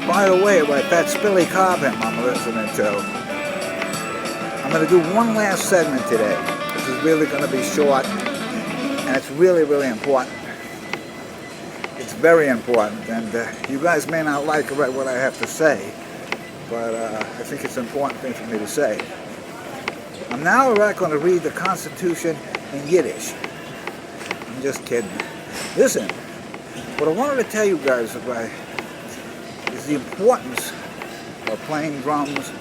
By the way, right, that's Billy Cobham I'm listening to. I'm going to do one last segment today. This is really going to be short, and it's really, really important. It's very important, and you guys may not like right, what I have to say, but I think it's an important thing for me to say. I'm now going to read the Constitution in Yiddish. I'm just kidding. Listen, what I wanted to tell you guys about is the importance of playing drums,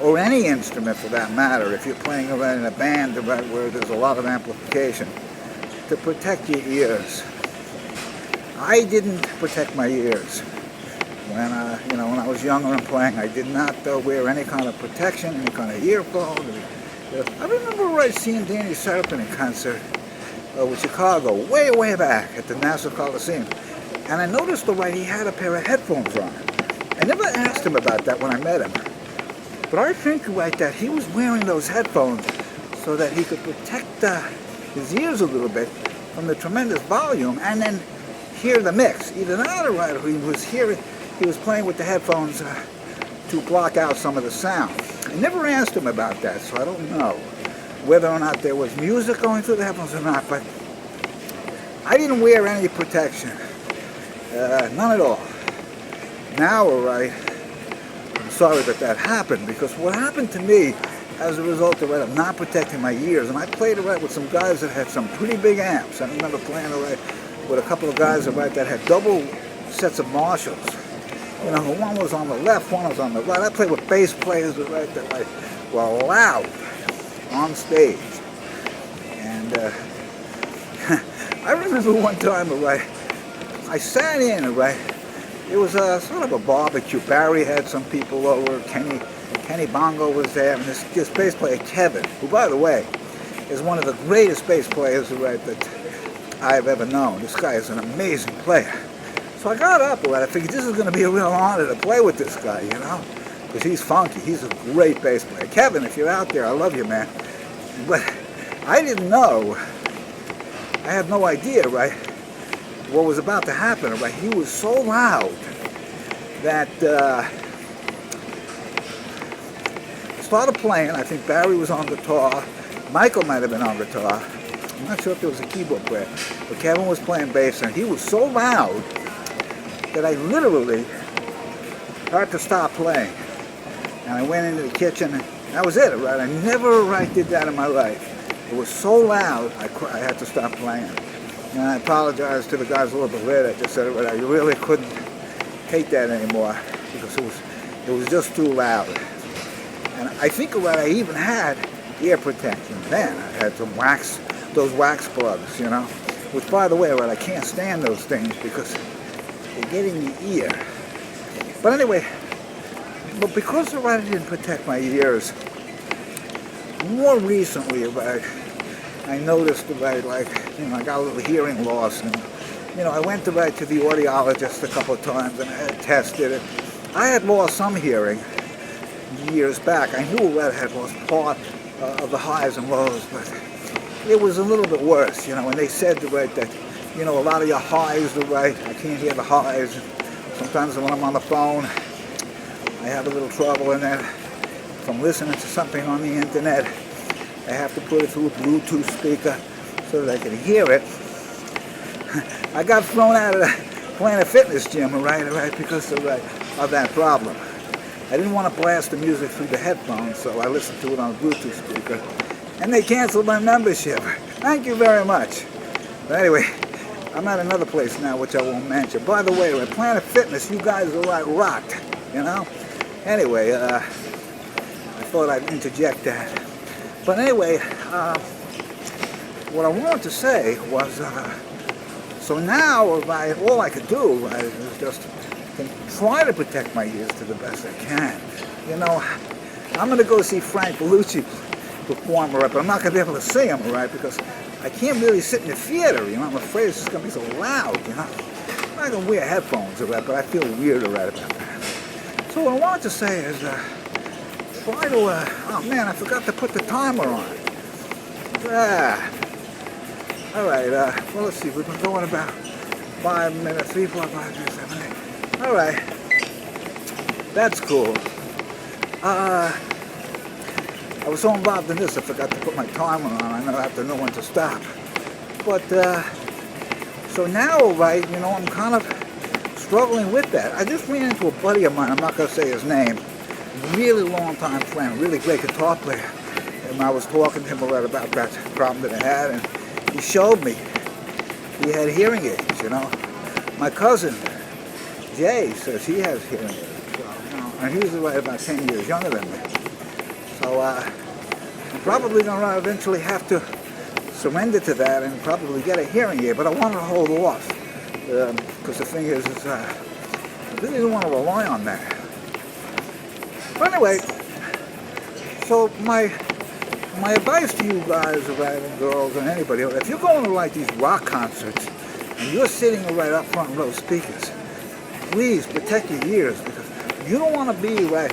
or any instrument for that matter, if you're playing in a band where there's a lot of amplification, to protect your ears. I didn't protect my ears when I was younger and playing. I did not wear any kind of protection, any kind of earphone. I remember seeing Danny Serpent in concert with Chicago, way back at the Nassau Coliseum, and I noticed he had a pair of headphones on. I never asked him about that when I met him, but I think that he was wearing those headphones so that he could protect his ears a little bit from the tremendous volume, and then hear the mix. Either that, or he was playing with the headphones to block out some of the sound. I never asked him about that, so I don't know whether or not there was music going through the headphones or not, but I didn't wear any protection. None at all. Now, I'm sorry that happened, because what happened to me as a result of not protecting my ears, and I played with some guys that had some pretty big amps. I remember playing with a couple of guys that had double sets of Marshalls. One was on the left, one was on the right. I played with bass players that were loud on stage. And I remember one time, I sat in, it was sort of a barbecue. Barry had some people over. Kenny Bongo was there, and this bass player, Kevin, who, by the way, is one of the greatest bass players that I've ever known. This guy is an amazing player. So I got up, I figured this is going to be a real honor to play with this guy, because he's funky. He's a great bass player. Kevin, if you're out there, I love you, man. But I didn't know. I had no idea, what was about to happen. He was so loud that I started playing. I think Barry was on guitar. Michael might have been on guitar. I'm not sure if there was a keyboard player, but Kevin was playing bass, and he was so loud that I literally had to stop playing. And I went into the kitchen, and that was it, I never did that in my life. It was so loud, I had to stop playing. And I apologized to the guys a little bit later. I just said, I really couldn't take that anymore, because it was just too loud. And I think I even had ear protection then. I had some those wax plugs, which, by the way, I can't stand those things because they get in your ear. But anyway, because I didn't protect my ears, more recently, I noticed I got a little hearing loss, and I went to the audiologist a couple of times, and I had tested it. I had lost some hearing years back. I knew I had lost part of the highs and lows, but it was a little bit worse, and they said that a lot of your highs are I can't hear the highs. Sometimes when I'm on the phone, I have a little trouble, and then if I'm listening to something on the internet, I have to put it through a Bluetooth speaker so that I can hear it. I got thrown out of the Planet Fitness gym, because of that problem. I didn't want to blast the music through the headphones, so I listened to it on a Bluetooth speaker, and they canceled my membership. Thank you very much. But anyway, I'm at another place now, which I won't mention. By the way, at Planet Fitness, you guys are rocked, Anyway, I thought I'd interject that. But anyway, what I wanted to say was, so now all I could do is just try to protect my ears to the best I can. I'm going to go see Frank Bellucci perform, but I'm not going to be able to see him, because I can't really sit in the theater, I'm afraid it's just going to be so loud, I'm not going to wear headphones, but I feel weird about that. So what I wanted to say is, try to, oh man, I forgot to put the timer on. All right, well, let's see, we've been going about 5 minutes, 3, 4, 5, 6, 7, 8. All right. That's cool. I was so involved in this, I forgot to put my timer on. I know I have to know when to stop. But, so now, right, you know, I'm kind of struggling with that. I just ran into a buddy of mine, I'm not going to say his name, really long-time friend, really great guitar player. And I was talking to him about that problem that I had, and he showed me he had hearing aids, you know. My cousin, Jay, says he has hearing aids. And he was about 10 years younger than me. So I'm probably going to eventually have to surrender to that and probably get a hearing aid. But I want to hold off. Because the thing is I really don't want to rely on that. But anyway, so my advice to you guys, right, and girls, and anybody, if you're going to like these rock concerts and you're sitting right up front row speakers, please protect your ears, because you don't want to be right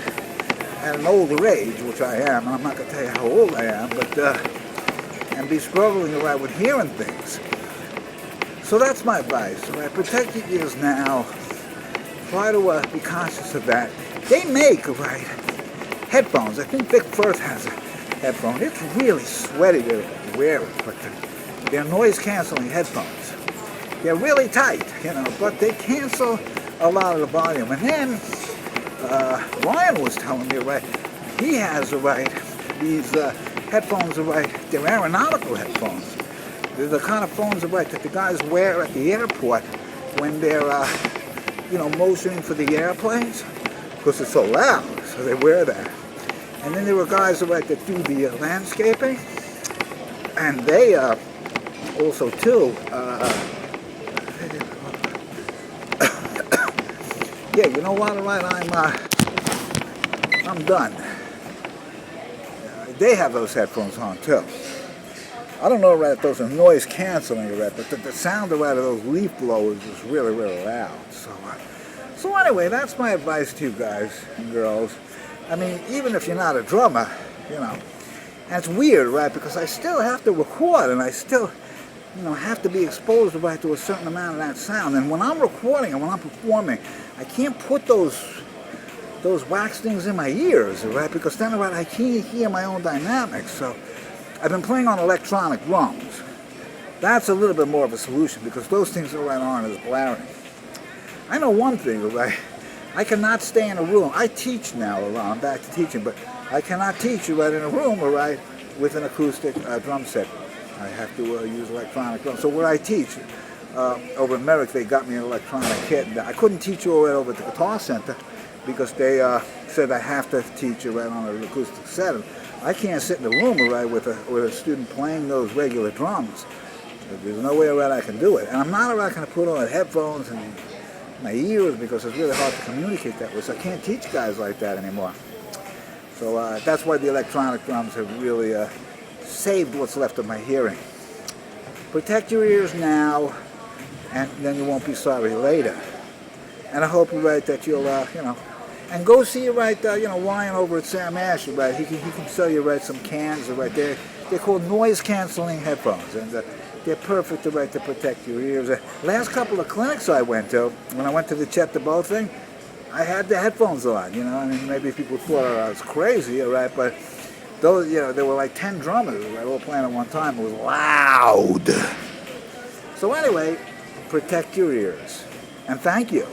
at an older age, which I am, and I'm not going to tell you how old I am, but and be struggling right with hearing things. So that's my advice. Right? Protect your ears now. Try to be conscious of that. They make right headphones. I think Vic Firth has a headphone. It's really sweaty to wear it, but they're noise-canceling headphones. They're really tight, you know, but they cancel a lot of the volume. And then Ryan was telling me, right, he has, right, these headphones, right, they're aeronautical headphones. They're the kind of phones, right, that the guys wear at the airport when they're, you know, motioning for the airplanes, because it's so loud, so they wear that. And then there were guys, right, that do the landscaping, and they also, too, yeah, you know what, right, I'm done. They have those headphones on, too. I don't know, right, if those are noise canceling, right, but the sound, right, of those leaf blowers is really, really loud. So anyway, that's my advice to you guys and girls. I mean, even if you're not a drummer, you know, and it's weird, right, because I still have to record, and I still, you know, have to be exposed, right, to a certain amount of that sound. And when I'm recording and when I'm performing, I can't put those wax things in my ears, right, because then, right, I can't hear my own dynamics. So I've been playing on electronic drums. That's a little bit more of a solution, because those things right aren't as blaring. I know one thing, right? I cannot stay in a room. I teach now, I'm back to teaching, but I cannot teach you right in a room, right, with an acoustic drum set. I have to use electronic drums. So where I teach, over in Merrick, they got me an electronic kit. I couldn't teach you right over at the Guitar Center, because they said I have to teach you right on an acoustic set. I can't sit in the room, right, with a student playing those regular drums. There's no way around I can do it. And I'm not going to put on headphones and my ears, because it's really hard to communicate that way. So I can't teach guys like that anymore. So that's why the electronic drums have really saved what's left of my hearing. Protect your ears now, and then you won't be sorry later. And I hope, right, that you'll, you know, and go see, right, you know, Ryan over at Sam Ash, right. He can sell you, right, some cans, right. They're called noise-canceling headphones, and they're perfect, right, to protect your ears. Last couple of clinics I went to, when I went to the Chet DeBow thing, I had the headphones on, you know. I mean, maybe people thought I was crazy, right, but those, you know, there were like 10 drummers, right, all playing at one time. It was loud. So anyway, protect your ears, and thank you.